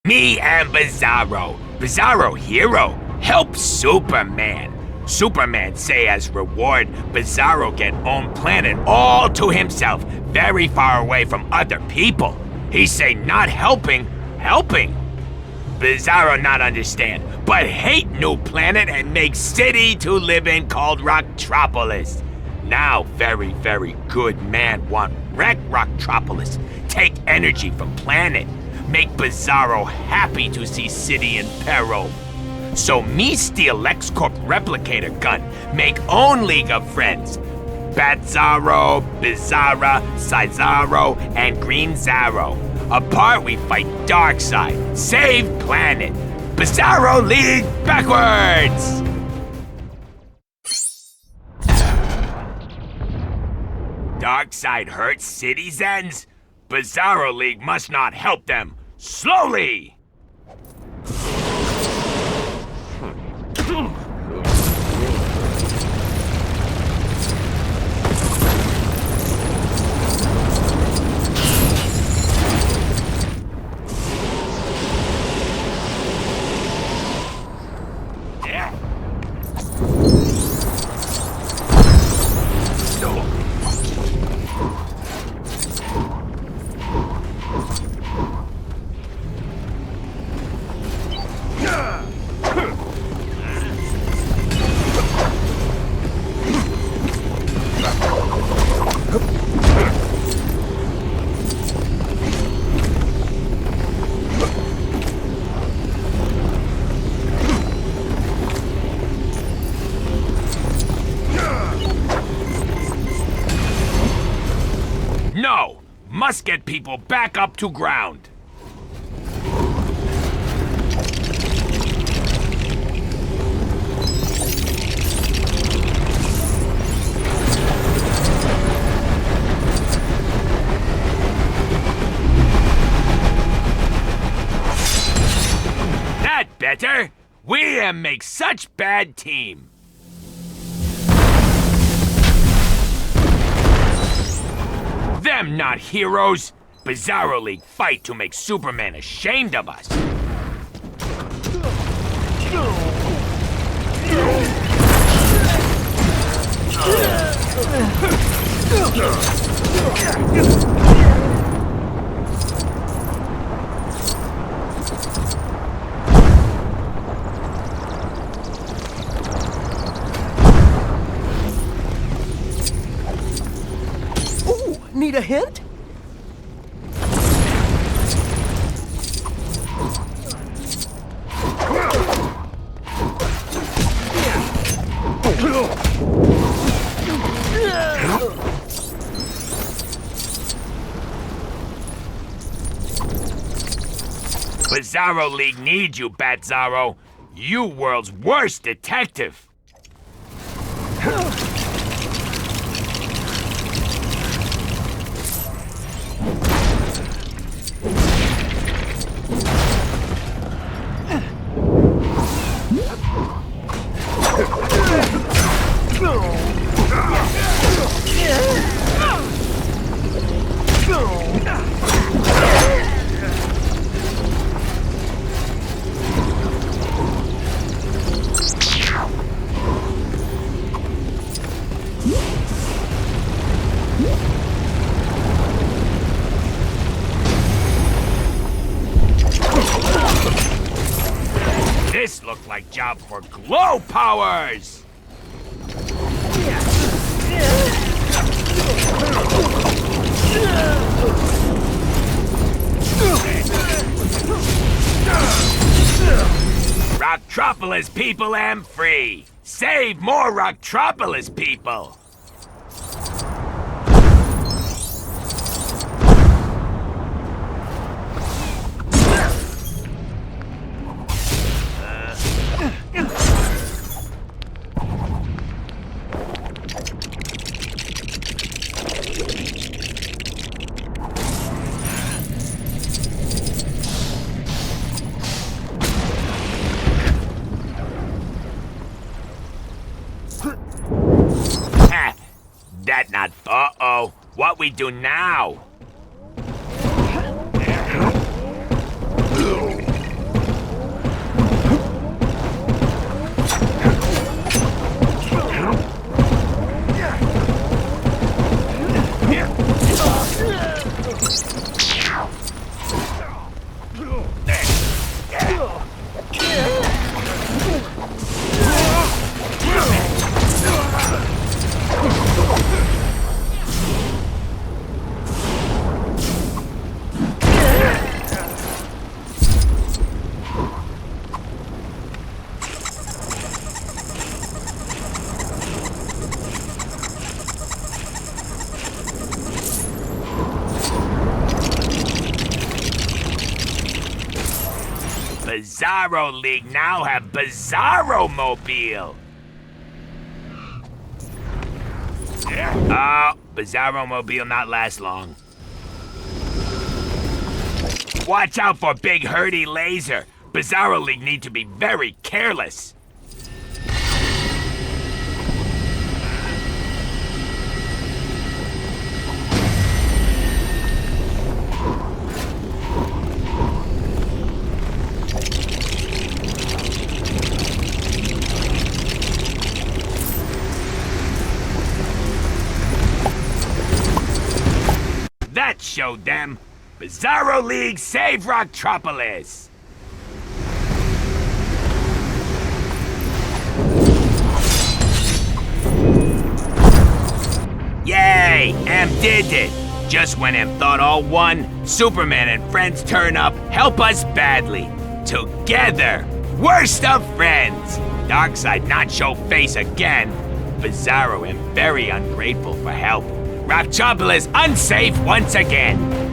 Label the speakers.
Speaker 1: Me and Bizzaro. Bizzaro hero. Help Superman. Superman say as reward, Bizzaro get own planet all to himself, very far away from other people. He say not helping. Bizzaro not understand, but hate new planet and make city to live in called Rocktropolis. Now very, very good man want wreck Rocktropolis, take energy from planet, make Bizzaro happy to see city in peril. So me steal LexCorp replicator gun, make own League of Friends. Batzaro, Bizzara, Sizaro, and Green Zaro. Apart we fight Darkseid, save planet. Bizzaro League backwards! Darkseid hurts citizens? Bizzaro League must not help them. Slowly! No! Must get people back up to ground. That better? We make such bad team. Them not heroes! Bizzaro League fight to make Superman ashamed of us!
Speaker 2: Need a hint?
Speaker 1: Bizzaro League needs you, Batzaro. You world's worst detective. This looked like job for glow powers! Rocktropolis people am free! Save more Rocktropolis people! That not. Uh-oh. What we do now? Bizzaro League now have Bizzaro Mobile. Oh, Bizzaro Mobile not last long. Watch out for Big Hurdy Laser. Bizzaro League need to be very careless. That showed them. Bizzaro League save Rocktropolis! Yay! Em did it! Just when Em thought all won, Superman and friends turn up, help us badly. Together! Worst of friends! Darkseid not show face again. Bizzaro am very ungrateful for help. Rocktropolis unsafe once again.